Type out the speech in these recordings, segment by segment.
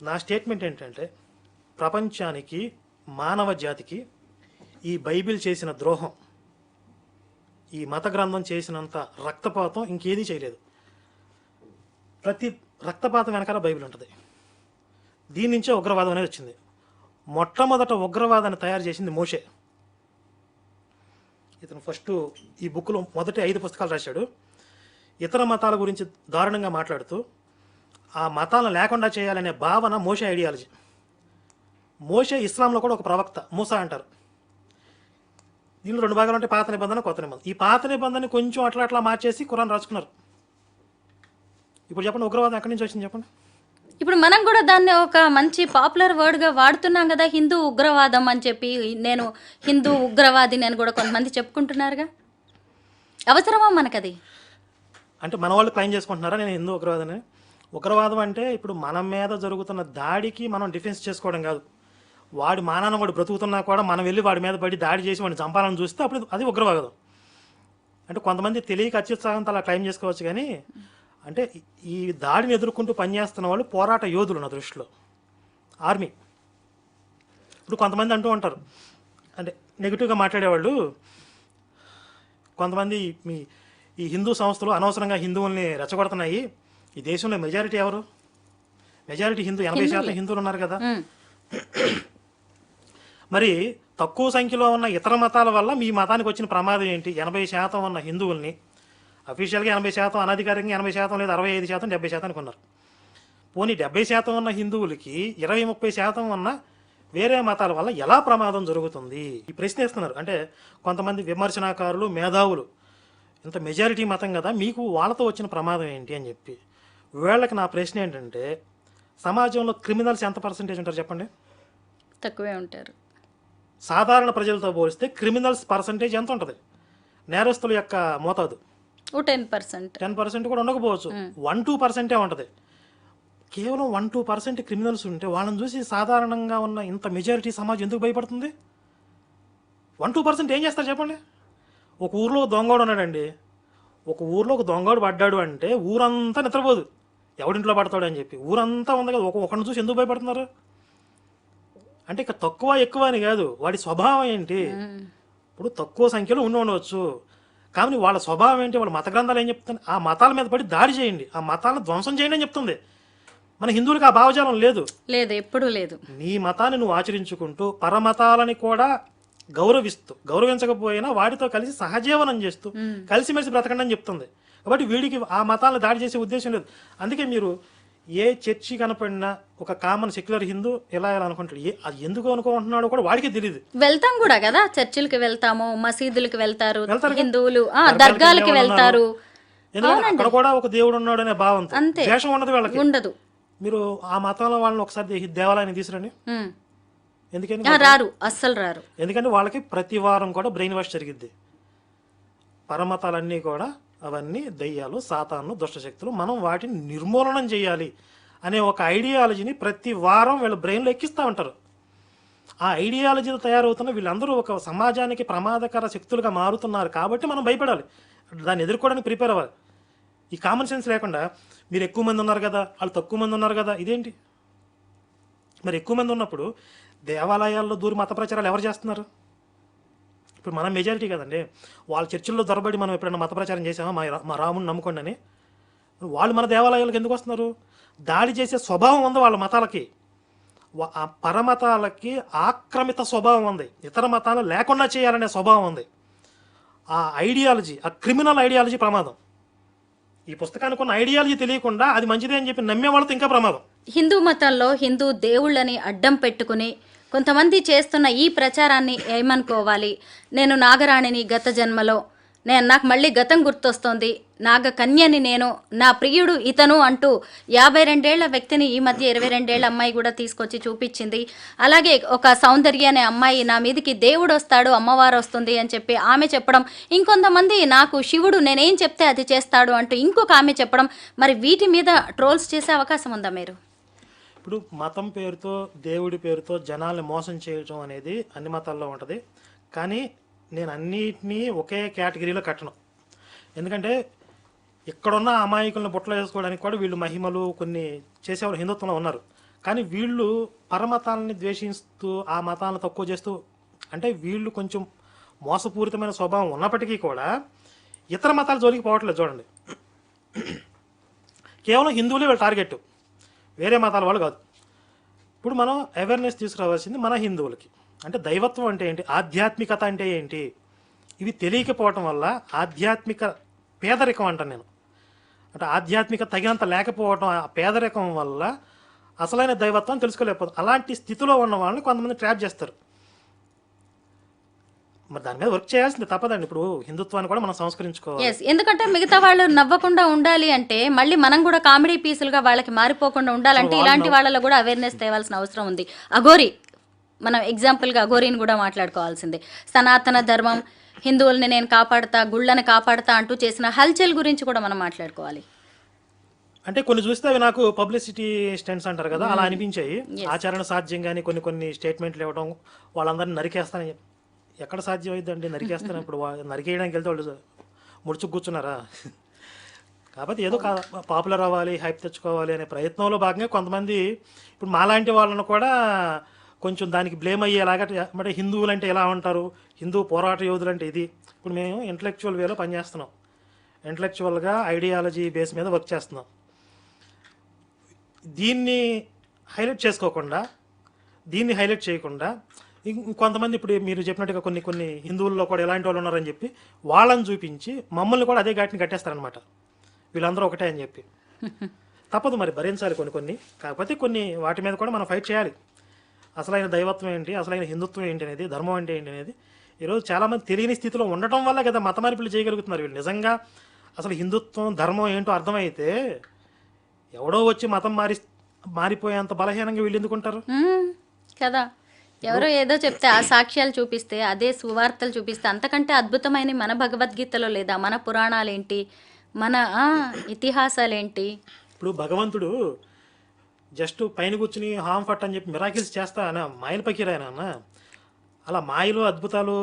నా స్టేట్మెంట్ ఏంటంటే ప్రపంచానికి మానవ జాతికి ఈ బైబిల్ చేసిన ద్రోహం, ఈ మత గ్రంథం చేసినంత రక్తపాతం ఇంకేదీ చేయలేదు. ప్రతి రక్తపాతం వెనకాల బైబిల్ ఉంటుంది. దీని నుంచే ఉగ్రవాదం అనేది వచ్చింది. మొట్టమొదట ఉగ్రవాదాన్ని తయారు చేసింది మోషే. ఇతను ఫస్ట్ ఈ బుక్లో మొదటి 5 పుస్తకాలు రాశాడు. ఇతర మతాల గురించి దారుణంగా మాట్లాడుతూ ఆ మతాలను లేకుండా చేయాలనే భావన మోషే ఐడియాలజీ. మోషే ఇస్లాంలో కూడా ఒక ప్రవక్త, మూసా అంటారు. దీనిలో 2 భాగాలు ఉంటాయి, పాత నిబంధన, కొత్త నిబంధన. ఈ పాత నిబంధనని కొంచెం అట్లా మార్చేసి ఖురాన్ రాసుకున్నారు. ఇప్పుడు చెప్పండి, ఉగ్రవాదం ఎక్కడి నుంచి వచ్చింది చెప్పండి. ఇప్పుడు మనం కూడా దాన్ని ఒక మంచి పాపులర్ వర్డ్గా వాడుతున్నాం కదా, హిందూ ఉగ్రవాదం అని చెప్పి. నేను హిందూ ఉగ్రవాదిని అని కూడా కొంతమంది చెప్పుకుంటున్నారుగా. అవసరమా మనకది? అంటే మన వాళ్ళు క్లైమ్ చేసుకుంటున్నారా నేను హిందూ ఉగ్రవాదని? ఉగ్రవాదం అంటే ఇప్పుడు మన మీద జరుగుతున్న దాడికి మనం డిఫెన్స్ చేసుకోవడం కాదు. వాడి మానాన వాడు బ్రతుకుతున్నా కూడా మనం వెళ్ళి వాడి మీద పడి దాడి చేసి వాడిని చంపాలని చూస్తే అప్పుడు అది ఉగ్రవాదం. అంటే కొంతమంది తెలియక అత్యుత్సాహంతో అలా క్లైమ్ చేసుకోవచ్చు. కానీ అంటే ఈ దాడిని ఎదుర్కొంటూ పనిచేస్తున్న వాళ్ళు పోరాట యోధులు నా దృష్టిలో, ఆర్మీ. ఇప్పుడు కొంతమంది అంటూ ఉంటారు, అంటే నెగిటివ్గా మాట్లాడేవాళ్ళు, కొంతమంది ఈ హిందూ సంస్థలు అనవసరంగా హిందువుల్ని రెచ్చగొడుతున్నాయి. ఈ దేశంలో మెజారిటీ ఎవరు? మెజారిటీ హిందూ, 80% హిందువులు ఉన్నారు కదా. మరి తక్కువ సంఖ్యలో ఉన్న ఇతర మతాల వల్ల మీ మతానికి వచ్చిన ప్రమాదం ఏంటి? 80% ఉన్న హిందువుల్ని అఫీషియల్గా 80%, అనధికారికంగా 80% లేదా 65%, 70% ఉన్నారు. పోనీ 70% ఉన్న హిందువులకి 20-30% ఉన్న వేరే మతాల వల్ల ఎలా ప్రమాదం జరుగుతుంది? ఈ ప్రశ్న ఇస్తున్నారు. అంటే కొంతమంది విమర్శనాకారులు, మేధావులు, ఇంత మెజారిటీ మతం కదా, మీకు వాళ్ళతో వచ్చిన ప్రమాదం ఏంటి అని చెప్పి. వీళ్ళకి నా ప్రశ్న ఏంటంటే, సమాజంలో క్రిమినల్స్ ఎంత పర్సెంటేజ్ ఉంటారు చెప్పండి? తక్కువే ఉంటారు. సాధారణ ప్రజలతో పోలిస్తే క్రిమినల్స్ పర్సెంటేజ్ ఎంత ఉంటుంది? నేరస్తుల యొక్క మోతాదు 10% కూడా ఉండకపోవచ్చు, 1-2% ఉంటుంది. కేవలం 1-2% క్రిమినల్స్ ఉంటే వాళ్ళని చూసి సాధారణంగా ఉన్న ఇంత మెజారిటీ సమాజం ఎందుకు భయపడుతుంది? 1-2% ఏం చేస్తారు చెప్పండి? ఒక ఊర్లో దొంగోడు ఉన్నాడండి, ఒక ఊర్లో ఒక దొంగోడు పడ్డాడు అంటే ఊరంతా నిద్రపోదు, ఎవడింట్లో పడతాడు అని చెప్పి. ఊరంతా ఉంది కదా, ఒకరిని చూసి ఎందుకు భయపడుతున్నారు? అంటే ఇక తక్కువ ఎక్కువ అని కాదు, వాడి స్వభావం ఏంటి. ఇప్పుడు తక్కువ సంఖ్యలో ఉండవచ్చు, కానీ వాళ్ళ స్వభావం ఏంటి, వాళ్ళ మత గ్రంథాలు ఏం చెప్తుంది? ఆ మతాల మీద పడి దాడి చేయండి, ఆ మతాలను ధ్వంసం చేయండి అని చెప్తుంది. మన హిందువులకు ఆ భావజాలం లేదు, ఎప్పుడూ లేదు. నీ మతాన్ని నువ్వు ఆచరించుకుంటూ పరమతాలని కూడా గౌరవించకపోయినా వాటితో కలిసి సహజీవనం చేస్తూ కలిసిమెలిసి బ్రతకండి అని చెప్తుంది. కాబట్టి వీడికి ఆ మతాలను దాడి చేసే ఉద్దేశం లేదు. అందుకే మీరు ఏ చర్చి కనపడినా ఒక కామన్ సెక్యులర్ హిందూ ఎలా అనుకుంటాడు, అది ఎందుకు అనుకుంటున్నాడో కూడా వాడికి తెలియదు. వెళ్తాం కూడా కదా, చర్చిలకి వెళ్తాము, మసీదులకి వెళ్తారు హిందువులు, దర్గాలకి వెళ్తారు. ఎందుకంటే అక్కడ కూడా ఒక దేవుడు ఉన్నాడు అనే భావంతో, ద్వేషం ఉండదు వాళ్ళకి, ఉండదు. మీరు ఆ మతంలో వాళ్ళని ఒకసారి దేవాలయాన్ని తీసుకురండి, ఎందుకని రారు, అస్సలు రారు. ఎందుకంటే వాళ్ళకి ప్రతి వారం కూడా బ్రెయిన్ వాష్ జరిగిద్ది. పరమతాలన్నీ కూడా అవన్నీ దయ్యాలు, సాతాను, దుష్టశక్తులు, మనం వాటిని నిర్మూలనం చేయాలి అనే ఒక ఐడియాలజీని ప్రతి వారం వీళ్ళ బ్రెయిన్లో ఎక్కిస్తూ ఉంటారు. ఆ ఐడియాలజీలు తయారవుతున్న వీళ్ళందరూ ఒక సమాజానికి ప్రమాదకర శక్తులుగా మారుతున్నారు. కాబట్టి మనం భయపడాలి, దాన్ని ఎదుర్కోవడానికి ప్రిపేర్ అవ్వాలి. ఈ కామన్ సెన్స్ లేకుండా మీరు ఎక్కువ మంది ఉన్నారు కదా, వాళ్ళు తక్కువ మంది ఉన్నారు కదా, ఇదేంటి? మరి ఎక్కువ మంది ఉన్నప్పుడు దేవాలయాల్లో దూరి మత ప్రచారాలు ఎవరు చేస్తున్నారు? ఇప్పుడు మనం మెజారిటీ కదండి. వాళ్ళ చర్చిల్లో దొరబడి మనం ఎప్పుడైనా మత ప్రచారం చేసామా, మా రాముని నమ్ముకోండి అని? వాళ్ళు మన దేవాలయాలకు ఎందుకు వస్తున్నారు? దాడి చేసే స్వభావం ఉంది వాళ్ళ మతాలకి. ఆ పరమతాలకి ఆక్రమిత స్వభావం ఉంది, ఇతర మతాలు లేకుండా చేయాలనే స్వభావం ఉంది. ఆ ఐడియాలజీ, ఆ క్రిమినల్ ఐడియాలజీ ప్రమాదం. ఈ పుస్తకానికి ఉన్న ఐడియాలజీ తెలియకుండా అది మంచిదే అని చెప్పి నమ్మే వాళ్ళతో ఇంకా ప్రమాదం. హిందూ మతంలో హిందూ దేవుళ్ళని అడ్డం పెట్టుకుని కొంతమంది చేస్తున్న ఈ ప్రచారాన్ని ఏమనుకోవాలి? నేను నాగరాణిని గత జన్మలో, నాకు మళ్ళీ గతం గుర్తొస్తోంది, నాగ కన్యని నేను, నా ప్రియుడు ఇతను అంటూ 52 ఏళ్ల వ్యక్తిని ఈ మధ్య 22 ఏళ్ల అమ్మాయి కూడా తీసుకొచ్చి చూపించింది. అలాగే ఒక సౌందర్య అనే అమ్మాయి, నా మీదకి దేవుడు వస్తాడు, అమ్మవారు వస్తుంది అని చెప్పి ఆమె చెప్పడం, ఇంకొంతమంది నాకు శివుడు నేనేం చెప్తే అది చేస్తాడు అంటూ ఇంకొక ఆమె చెప్పడం. మరి వీటి మీద ట్రోల్స్ చేసే అవకాశం ఉందా మీరు? ఇప్పుడు మతం పేరుతో, దేవుడి పేరుతో జనాల్ని మోసం చేయడం అనేది అన్ని మతాల్లో ఉంటుంది. కానీ నేను అన్నిటినీ ఒకే కేటగిరీలో కట్టను. ఎందుకంటే ఇక్కడున్న అమాయకులను బుట్టలో వేసుకోవడానికి కూడా వీళ్ళు మహిమలు కొన్ని చేసేవాళ్ళు హిందుత్వంలో ఉన్నారు. కానీ వీళ్ళు పరమతాలని ద్వేషిస్తూ ఆ మతాలను తక్కువ చేస్తూ, అంటే వీళ్ళు కొంచెం మోసపూరితమైన స్వభావం ఉన్నప్పటికీ కూడా ఇతర మతాల జోలికి పోవట్లేదు. చూడండి, కేవలం హిందువులే వీళ్ళ టార్గెట్, వేరే మతాల వాళ్ళు కాదు. ఇప్పుడు మనం అవేర్నెస్ తీసుకురావాల్సింది మన హిందువులకి. అంటే దైవత్వం అంటే ఏంటి, ఆధ్యాత్మికత అంటే ఏంటి, ఇవి తెలియకపోవటం వల్ల ఆధ్యాత్మిక పేదరికం అంటాను నేను. అంటే ఆధ్యాత్మిక తగినంత లేకపోవటం, ఆ పేదరికం వల్ల అసలైన దైవత్వం తెలుసుకోలేకపోతుంది. అలాంటి స్థితిలో ఉన్న వాళ్ళని కొంతమంది ట్రాప్ చేస్తారు. మరి దాని మీద వర్క్ చేయాల్సింది తప్పదండి. ఇప్పుడు హిందుత్వాన్ని కూడా మనం సంస్కరించుకోవాలి. ఎస్, ఎందుకంటే మిగతా వాళ్ళు నవ్వకుండా ఉండాలి అంటే మళ్ళీ మనం కూడా కామెడీ పీసులుగా వాళ్ళకి మారిపోకుండా ఉండాలంటే ఇలాంటి వాళ్ళలో కూడా అవేర్నెస్ తేవాల్సిన అవసరం ఉంది. అఘోరి, మనం ఎగ్జాంపుల్గా అఘోరీని కూడా మాట్లాడుకోవాల్సిందే. సనాతన ధర్మం, హిందువుల్ని నేను కాపాడుతా, గుళ్ళని కాపాడుతా అంటూ చేసిన హల్చల్ గురించి కూడా మనం మాట్లాడుకోవాలి. అంటే కొన్ని చూస్తే అవి నాకు పబ్లిసిటీ స్టెంట్స్ అంటారు కదా, అలా అనిపించాయి. ఆచరణ సాధ్యం కానీ కొన్ని స్టేట్మెంట్లు ఇవ్వడం, వాళ్ళందరినీ నరికేస్తానని. ఎక్కడ సాధ్యం అవుతుందండి నరికేస్తాను? ఇప్పుడు నరికేయడానికి వెళ్తే వాళ్ళు ముడుచుకు కూర్చున్నారా? కాబట్టి ఏదో పాపులర్ అవ్వాలి, హైప్ తెచ్చుకోవాలి అనే ప్రయత్నంలో భాగంగా కొంతమంది ఇప్పుడు మాలాంటి వాళ్ళను కూడా కొంచెం దానికి బ్లేమ్ అయ్యేలాగా, అంటే హిందువులు అంటే ఎలా ఉంటారు, హిందూ పోరాట యోధులు అంటే ఇది. ఇప్పుడు మేము ఇంటలెక్చువల్ వేలో పనిచేస్తున్నాం, ఇంటలెక్చువల్గా ఐడియాలజీ బేస్ మీద వర్క్ చేస్తున్నాం. దీన్ని హైలైట్ చేసుకోకుండా, దీన్ని హైలైట్ చేయకుండా కొంతమంది ఇప్పుడు మీరు చెప్పినట్టుగా కొన్ని హిందువుల్లో కూడా ఎలాంటి వాళ్ళు ఉన్నారని చెప్పి వాళ్ళని చూపించి మమ్మల్ని కూడా అదే ఘాటిని కట్టేస్తారనమాట. వీళ్ళందరూ ఒకటే అని చెప్పి. తప్పదు, మరి భరించాలి కొన్ని. కాకపోతే కొన్ని వాటి మీద కూడా మనం ఫైట్ చేయాలి. అసలైన దైవత్వం ఏంటి, అసలైన హిందుత్వం ఏంటి అనేది, ధర్మం అంటే ఏంటి అనేది ఈరోజు చాలామంది తెలియని స్థితిలో ఉండటం వల్ల కదా మత మార్పులు చేయగలుగుతున్నారు. వీళ్ళు నిజంగా అసలు హిందుత్వం ధర్మం ఏంటో అర్థమైతే ఎవడో వచ్చి మతం మారిపోయేంత బలహీనంగా వీళ్ళు ఎందుకుంటారు కదా. ఎవరో ఏదో చెప్తే ఆ సాక్ష్యాలు చూపిస్తే, అదే సువార్తలు చూపిస్తే అంతకంటే అద్భుతమైన మన భగవద్గీతలో లేదా, మన పురాణాలేంటి, మన ఇతిహాసాలేంటి. ఇప్పుడు భగవంతుడు జస్ట్ పైన కూర్చుని హామ్ ఫట్ అని చెప్పి మిరాకిల్స్ చేస్తా అన్న మాయలు పకీరాయన అన్న. అలా మాయలు అద్భుతాలు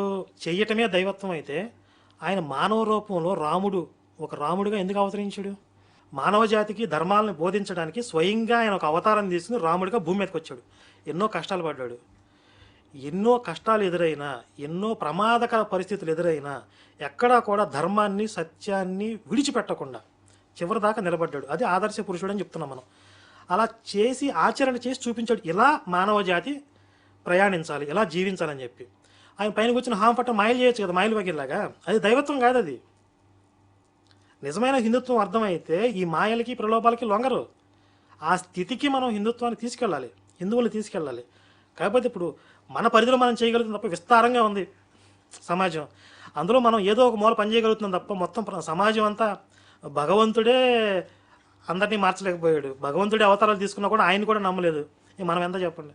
చెయ్యటమే దైవత్వం అయితే ఆయన మానవ రూపంలో ఒక రాముడిగా ఎందుకు అవతరించాడు? మానవ జాతికి ధర్మాలను బోధించడానికి స్వయంగా ఆయన ఒక అవతారం తీసుకుని రాముడిగా భూమి మీదకి వచ్చాడు. ఎన్నో కష్టాలు పడ్డాడు. ఎన్నో కష్టాలు ఎదురైనా, ఎన్నో ప్రమాదకర పరిస్థితులు ఎదురైనా ఎక్కడా కూడా ధర్మాన్ని, సత్యాన్ని విడిచిపెట్టకుండా చివరిదాకా నిలబడ్డాడు. అది ఆదర్శ పురుషుడు అని చెప్తున్నాం మనం. అలా చేసి ఆచరణ చేసి చూపించాడు, ఇలా మానవ జాతి ప్రయాణించాలి, ఇలా జీవించాలని చెప్పి. ఆయన పైన కూర్చొని హామ్ పట్ట మాయలు చేయొచ్చు కదా, మాయలు వగిలాగా. అది దైవత్వం కాదు. అది నిజమైన హిందుత్వం అర్థమైతే ఈ మాయలకి ప్రలోభాలకి లొంగరు. ఆ స్థితికి మనం హిందుత్వాన్ని తీసుకెళ్ళాలి, హిందువులు తీసుకెళ్ళాలి. కాకపోతే ఇప్పుడు మన పరిధిలో మనం చేయగలుగుతుంది తప్ప విస్తారంగా ఉంది సమాజం. అందులో మనం ఏదో ఒక మూల పని చేయగలుగుతున్నాం తప్ప మొత్తం సమాజం అంతా భగవంతుడే అందరినీ మార్చలేకపోయాడు. భగవంతుడే అవతారాలు తీసుకున్నా కూడా ఆయన కూడా నమ్మలేదు. మనం ఎంత చెప్పండి.